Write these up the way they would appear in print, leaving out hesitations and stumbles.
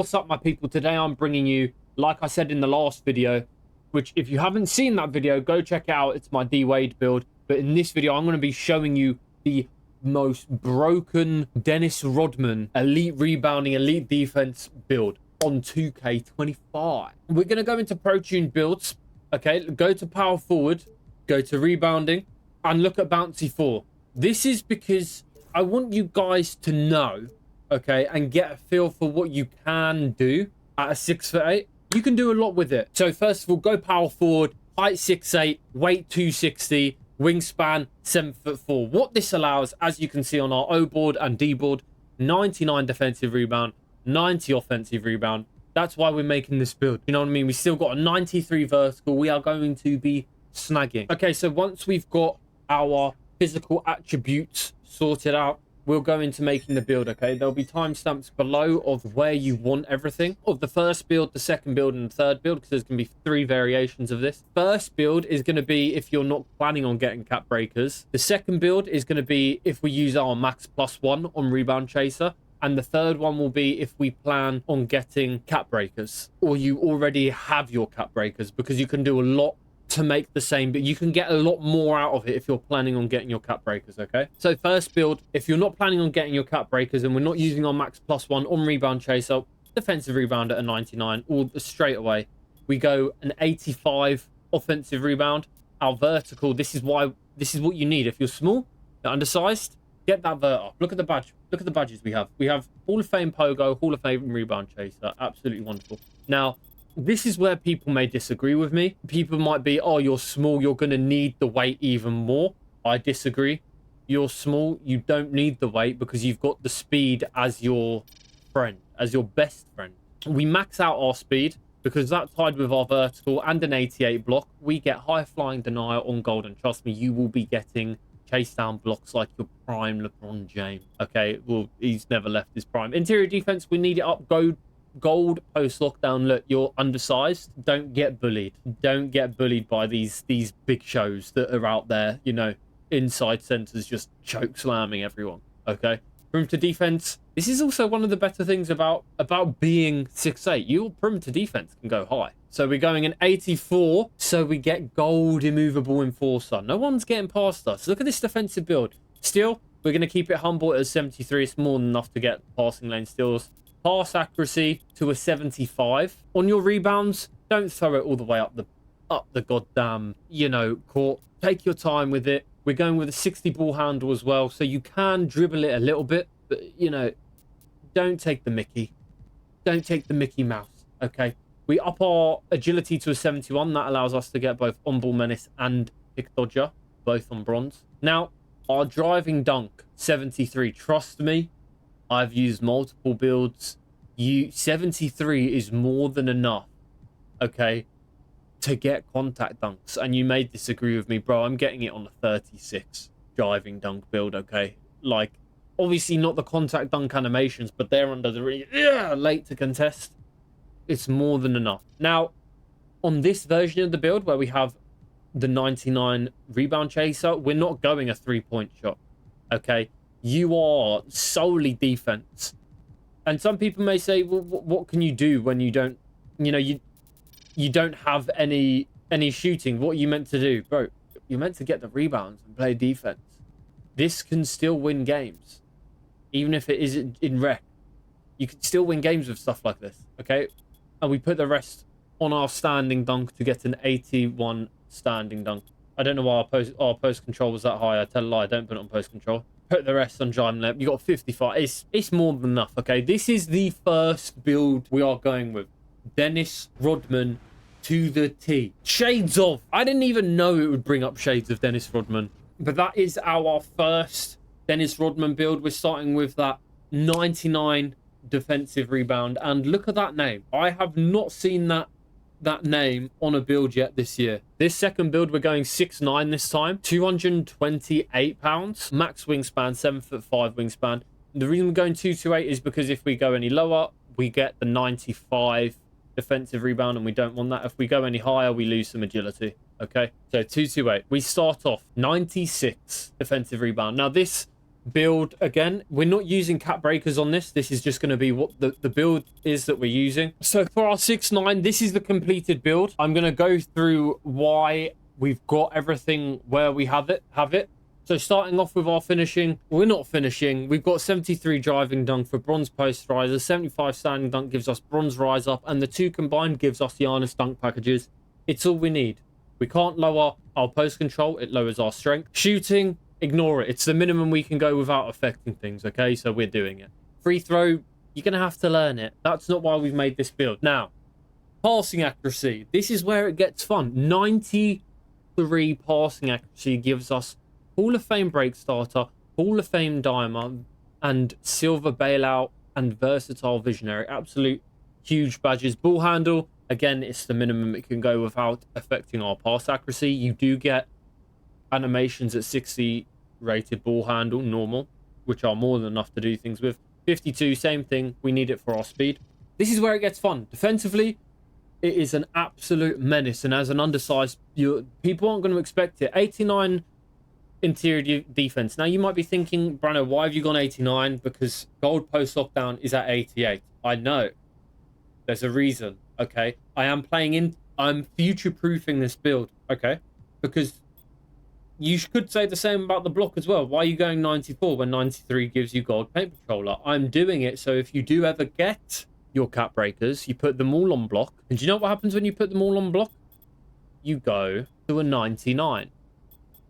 What's up, my people? Today I'm bringing you, like I said in the last video, which if you haven't seen that video, go check it out. It's my D Wade build. But in this video, I'm going to be showing you the most broken Dennis Rodman elite rebounding, elite defense build on 2K25. We're going to go into pro tune builds. Okay, go to power forward, go to rebounding, and look at bouncy 4. This is because I want you guys to know, okay, and get a feel for what you can do at a 6'8". You can do a lot with it. So first of all, go power forward, height 6'8", weight 260, wingspan 7'4". What this allows, as you can see on our O board and D board, 99 defensive rebound, 90 offensive rebound. That's why we're making this build. You know what I mean? We still got a 93 vertical. We are going to be snagging. Okay, so once we've got our physical attributes sorted out, we'll go into making the build. Okay, there'll be timestamps below of where you want everything of the first build, the second build, and the third build, because there's going to be 3 variations of this. First build is going to be if you're not planning on getting cap breakers. The second build is going to be if we use our max +1 on rebound chaser. And the third one will be if we plan on getting cap breakers, or you already have your cap breakers, because you can do a lot to make the same, but you can get a lot more out of it if you're planning on getting your cap breakers. Okay, so first build, if you're not planning on getting your cap breakers and we're not using our max +1 on rebound chaser, defensive rebound at a 99, or straight away we go an 85 offensive rebound. Our vertical, this is what you need. If you're small, you're undersized, get that vert up. Look at the badge. Look at the badges we have. We have Hall of Fame Pogo, Hall of Fame Rebound Chaser. Absolutely wonderful. Now, this is where people may disagree with me. People might be, oh, you're small, you're going to need the weight even more. I disagree. You're small, you don't need the weight because you've got the speed as your friend, as your best friend. We max out our speed because that's tied with our vertical and an 88 block. We get high flying denial on gold, and trust me, you will be getting chase down blocks like your prime LeBron James. Okay, well, he's never left his prime. Interior defense, we need it up. Gold post lockdown. Look, you're undersized. Don't get bullied. Don't get bullied by these big shows that are out there, you know, inside centers just choke slamming everyone. Okay, perimeter defense. This is also one of the better things about being 6'8". Your perimeter defense can go high. So we're going an 84, so we get gold immovable enforcer. No one's getting past us. Look at this defensive build. Still, we're going to keep it humble at a 73. It's more than enough to get passing lane steals. Pass accuracy to a 75. On your rebounds, don't throw it all the way up the goddamn, you know, court. Take your time with it. We're going with a 60 ball handle as well, so you can dribble it a little bit, but, you know, don't take the Mickey. Don't take the Mickey Mouse, okay? We up our agility to a 71. That allows us to get both on-ball menace and pick dodger, both on bronze. Now, our driving dunk, 73. Trust me, I've used multiple builds. 73 is more than enough, okay, to get contact dunks. And you may disagree with me, bro. I'm getting it on the 36 driving dunk build, okay? Like, obviously not the contact dunk animations, but they're under the late to contest. It's more than enough. Now, on this version of the build where we have the 99 rebound chaser, we're not going a 3-point shot, okay? You are solely defense. And some people may say, well, what can you do when you don't, you know, you don't have any shooting? What are you meant to do? Bro, you're meant to get the rebounds and play defense. This can still win games. Even if it isn't in rec, you can still win games with stuff like this, okay? And we put the rest on our standing dunk to get an 81 standing dunk. I don't know why our post control was that high. I tell a lie, don't put it on post control. Put the rest on Jime Lep. You got 55. It's more than enough, okay? This is the first build we are going with. Dennis Rodman to the T. Shades of. I didn't even know it would bring up shades of Dennis Rodman. But that is our first Dennis Rodman build. We're starting with that 99 defensive rebound, and look at that name. I have not seen that name on a build yet this year. This second build, we're going 6'9" this time, 228 pounds, max wingspan, 7'5" wingspan. The reason we're going 228 is because if we go any lower, we get the 95 defensive rebound, and we don't want that. If we go any higher, we lose some agility. Okay, so 228. We start off 96 defensive rebound. Now this build, again, we're not using cap breakers on this. This is just going to be what the build is that we're using. So for our 6.9, this is the completed build. I'm going to go through why we've got everything where we have it. So starting off with our finishing, we're not finishing. We've got 73 driving dunk for bronze post riser, 75 standing dunk gives us bronze rise up, and the two combined gives us the honest dunk packages. It's all we need. We can't lower our post control. It lowers our strength. Shooting, ignore it. It's the minimum we can go without affecting things, okay? So we're doing it. Free throw, you're going to have to learn it. That's not why we've made this build. Now, passing accuracy. This is where it gets fun. 93 passing accuracy gives us Hall of Fame break starter, Hall of Fame diamond, and silver bailout, and versatile visionary. Absolute huge badges. Ball handle, again, it's the minimum it can go without affecting our pass accuracy. You do get animations at 60 rated ball handle, normal, which are more than enough to do things with. 52, same thing. We need it for our speed. This is where it gets fun. Defensively, it is an absolute menace, and as an undersized, people aren't going to expect it. 89 interior defense. Now you might be thinking, Branno, why have you gone 89? Because gold post lockdown is at 88. I know. There's a reason, okay? I'm future proofing this build, okay? Because you could say the same about the block as well. Why are you going 94 when 93 gives you gold paint controller? I'm doing it so if you do ever get your cap breakers, you put them all on block. And do you know what happens when you put them all on block? You go to a 99.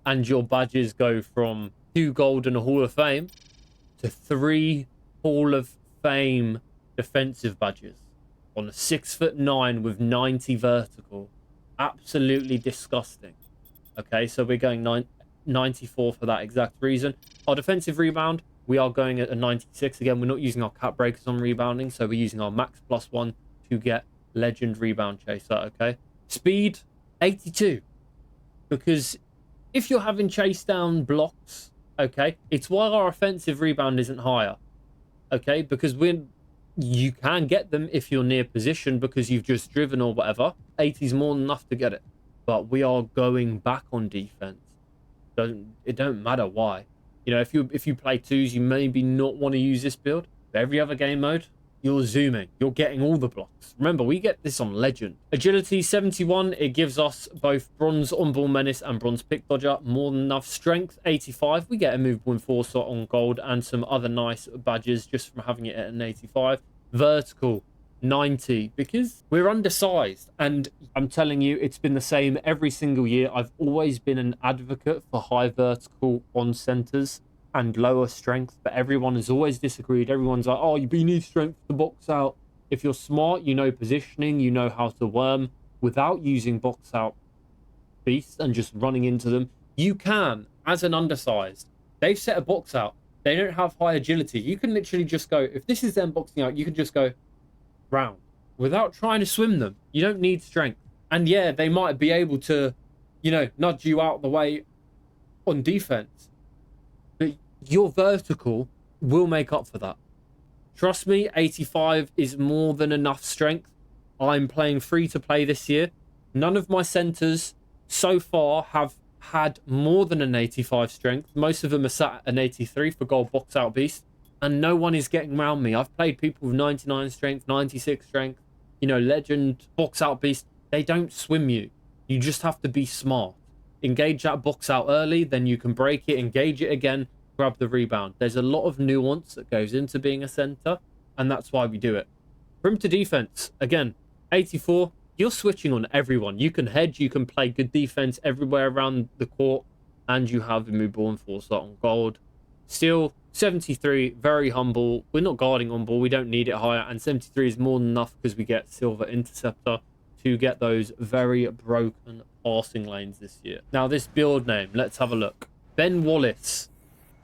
And your badges go from 2 gold and a Hall of Fame to 3 Hall of Fame defensive badges on a 6'9" with 90 vertical. Absolutely disgusting. Okay, so we're going 94 for that exact reason. Our defensive rebound, we are going at a 96. Again, we're not using our cap breakers on rebounding, so we're using our max +1 to get legend rebound chaser, okay? Speed, 82. Because if you're having chase down blocks, okay, it's why our offensive rebound isn't higher, okay? Because you can get them if you're near position because you've just driven or whatever. 80 is more than enough to get it. But we are going back on defense. It don't matter why. You know, if you play twos, you maybe not want to use this build. But every other game mode, you're zooming. You're getting all the blocks. Remember, we get this on Legend. Agility 71. It gives us both bronze on-ball menace and bronze pick dodger. More than enough. Strength 85. We get a movable enforcer on gold and some other nice badges just from having it at an 85. Vertical 90 because we're undersized, and I'm telling you, it's been the same every single year. I've always been an advocate for high vertical on centers and lower strength, but everyone has always disagreed. Everyone's like, oh, you need strength to box out. If you're smart, you know positioning, you know how to worm without using box out beasts and just running into them. You can, as an undersized. They've set a box out. They don't have high agility. You can literally just go, if this is them boxing out, you can just go round without trying to swim them. You don't need strength. And yeah, they might be able to, you know, nudge you out the way on defense, but your vertical will make up for that. Trust me, 85 is more than enough strength. I'm playing free to play this year. None of my centers so far have had more than an 85 strength. Most of them are sat at an 83 for gold box out beast. And no one is getting around me. I've played people with 99 strength, 96 strength, you know, legend, box out beast. They don't swim you. You just have to be smart. Engage that box out early, then you can break it, engage it again, grab the rebound. There's a lot of nuance that goes into being a center, and that's why we do it. Perimeter defense, again, 84. You're switching on everyone. You can hedge, you can play good defense everywhere around the court, and you have a movable enforcer on gold. Still, 73, very humble. We're not guarding on ball. We don't need it higher. And 73 is more than enough because we get silver interceptor to get those very broken passing lanes this year. Now, this build name, let's have a look. Ben Wallace.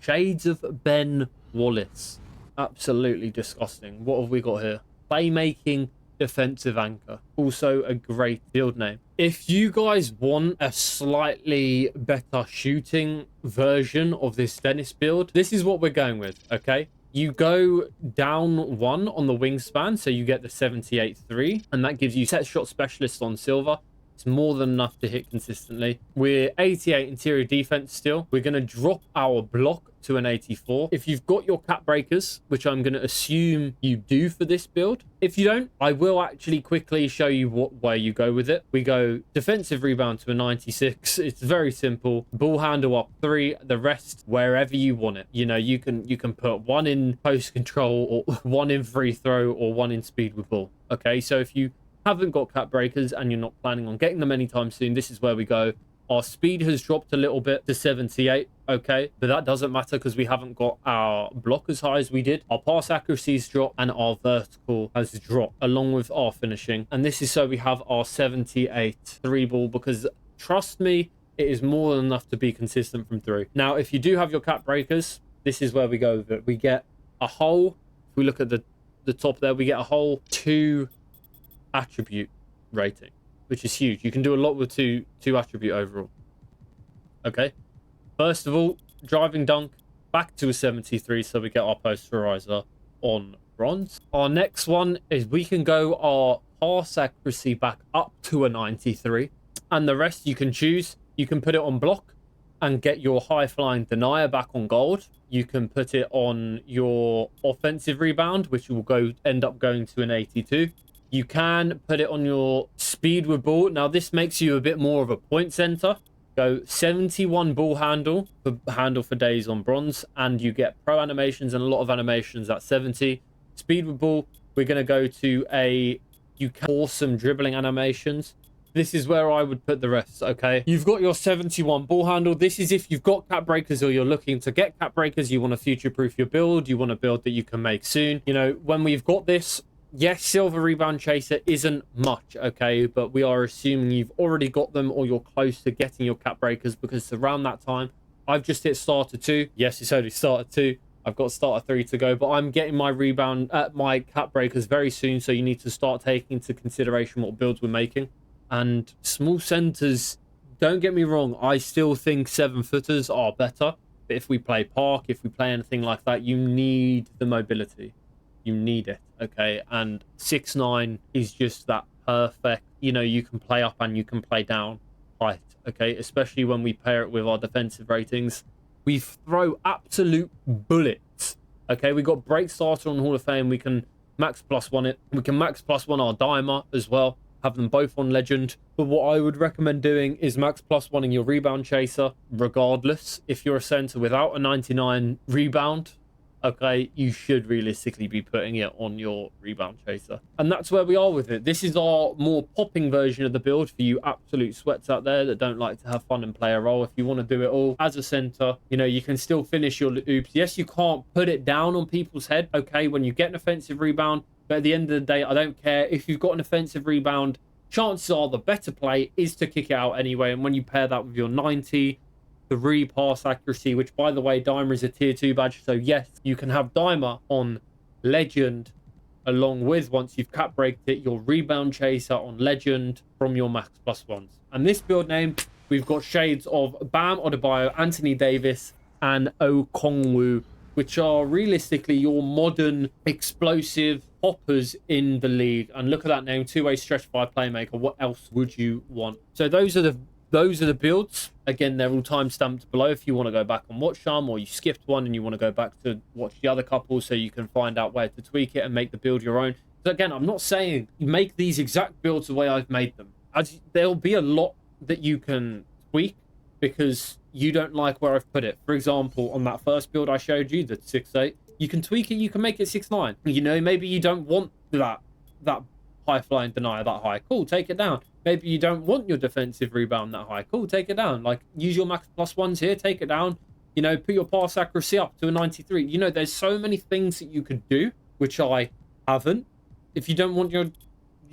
Shades of Ben Wallace. Absolutely disgusting. What have we got here? Playmaking defensive anchor. Also a great build name. If you guys want a slightly better shooting version of this Dennis build, this is what we're going with, okay? You go down 1 on the wingspan, so you get the 78-3, and that gives you set shot specialist on silver. It's more than enough to hit consistently. We're 88 interior defense still. We're going to drop our block to an 84. If you've got your cap breakers, which I'm going to assume you do for this build, if you don't, I will actually quickly show you what way you go with it. We go defensive rebound to a 96. It's very simple. Ball handle up 3, the rest wherever you want it. You know, you can put 1 in post control, or 1 in free throw, or 1 in speed with ball. Okay, so if you haven't got cap breakers and you're not planning on getting them anytime soon, this is where we go. Our speed has dropped a little bit to 78, okay, but that doesn't matter because we haven't got our block as high as we did. Our pass accuracy's dropped and our vertical has dropped along with our finishing, and this is so we have our 78 3 ball, because trust me, it is more than enough to be consistent from 3. Now, if you do have your cap breakers, this is where we go with it. We get a whole, if we look at the top there, we get a whole 2 attribute rating, which is huge. You can do a lot with two attribute overall. Okay, first of all, driving dunk back to a 73, so we get our posterizer on bronze. Our next one is we can go our pass accuracy back up to a 93, and the rest you can choose. You can put it on block and get your high flying denier back on gold. You can put it on your offensive rebound, which will end up going to an 82. You can put it on your speed with ball. Now, this makes you a bit more of a point center. Go 71 ball handle for days on bronze, and you get pro animations and a lot of animations at 70. Speed with ball, we're going to go to you can awesome dribbling animations. This is where I would put the rest, okay? You've got your 71 ball handle. This is if you've got cap breakers or you're looking to get cap breakers, you want to future-proof your build, you want a build that you can make soon. You know, when we've got this, yes, silver rebound chaser isn't much, okay? But we are assuming you've already got them or you're close to getting your cap breakers, because around that time, I've just hit starter 2. Yes, it's only starter 2. I've got starter 3 to go, but I'm getting my my cap breakers very soon, so you need to start taking into consideration what builds we're making. And small centers, don't get me wrong, I still think 7-footers are better. But if we play park, if we play anything like that, you need the mobility. You need it, okay? And 6'9" is just that perfect. You know, you can play up and you can play down height, okay? Especially when we pair it with our defensive ratings. We throw absolute bullets, okay? We got break starter on Hall of Fame. We can max +1 it. We can max +1 our dimer as well. Have them both on legend. But what I would recommend doing is max +1ing your rebound chaser regardless. If you're a center without a 99 rebound, okay, you should realistically be putting it on your rebound chaser. And that's where we are with it. This is our more popping version of the build for you absolute sweats out there that don't like to have fun and play a role. If you want to do it all as a center, you know, you can still finish your oops. Yes, you can't put it down on people's head, okay, when you get an offensive rebound. But at the end of the day, I don't care. If you've got an offensive rebound, chances are the better play is to kick it out anyway. And when you pair that with your 93 pass accuracy, which by the way, Dimer is a tier 2 badge. So yes, you can have Dimer on legend along with, once you've cap braked it, your rebound chaser on legend from your max +1s. And this build name, we've got shades of Bam Adebayo, Anthony Davis, and Okongwu, which are realistically your modern explosive hoppers in the league. And look at that name, 2-way stretch 5 playmaker. What else would you want? So those are the builds. Again, they're all time stamped below if you want to go back and watch some, or you skipped one and you want to go back to watch the other couple so you can find out where to tweak it and make the build your own. So again, I'm not saying you make these exact builds the way I've made them. There'll be a lot that you can tweak because you don't like where I've put it. For example, on that first build I showed you, the 6'8", you can tweak it, you can make it 6'9". You know, maybe you don't want that high flying denier that high. Cool, take it down. Maybe you don't want your defensive rebound that high. Cool, take it down. Like, use your max +1s here, take it down. You know, put your pass accuracy up to a 93. You know, there's so many things that you could do, which I haven't. If you don't want your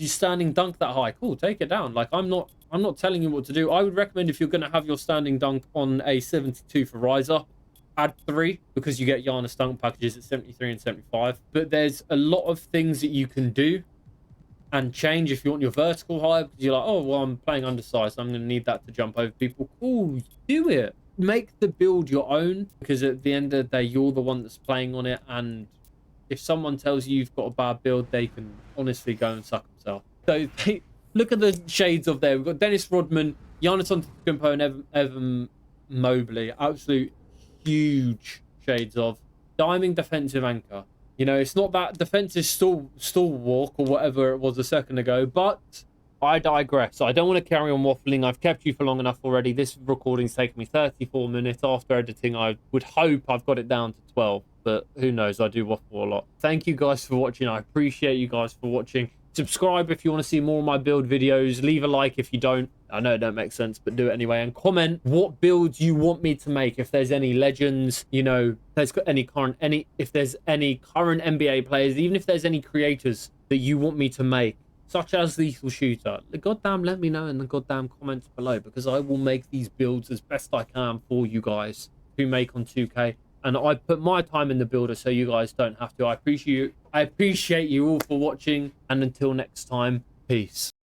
standing dunk that high, cool, take it down. Like, I'm not telling you what to do. I would recommend, if you're going to have your standing dunk on a 72 for rise up, add 3, because you get Giannis dunk packages at 73 and 75. But there's a lot of things that you can do and change if you want your vertical high, because you're like, oh, well, I'm playing undersized, so I'm going to need that to jump over people. Cool, do it. Make the build your own, because at the end of the day, you're the one that's playing on it. And if someone tells you you've got a bad build, they can honestly go and suck themselves. So Look at the shades of there. We've got Dennis Rodman, Giannis Antetokounmpo, and Evan Mobley. Absolute huge shades of diming defensive anchor. You know, it's not that defensive stalwart or whatever it was a second ago, but I digress. I don't want to carry on waffling. I've kept you for long enough already. This recording's taken me 34 minutes. After editing, I would hope I've got it down to 12, but who knows? I do waffle a lot. Thank you guys for watching. I appreciate you guys for watching. Subscribe if you want to see more of my build videos. Leave a like if you don't. I know it don't make sense, but do it anyway. And comment what builds you want me to make. If there's any legends, you know, if there's any current NBA players, even if there's any creators that you want me to make, such as Lethal Shooter, goddamn let me know in the goddamn comments below, because I will make these builds as best I can for you guys who make on 2K. And I put my time in the builder so you guys don't have to. I appreciate you all for watching, and until next time, peace.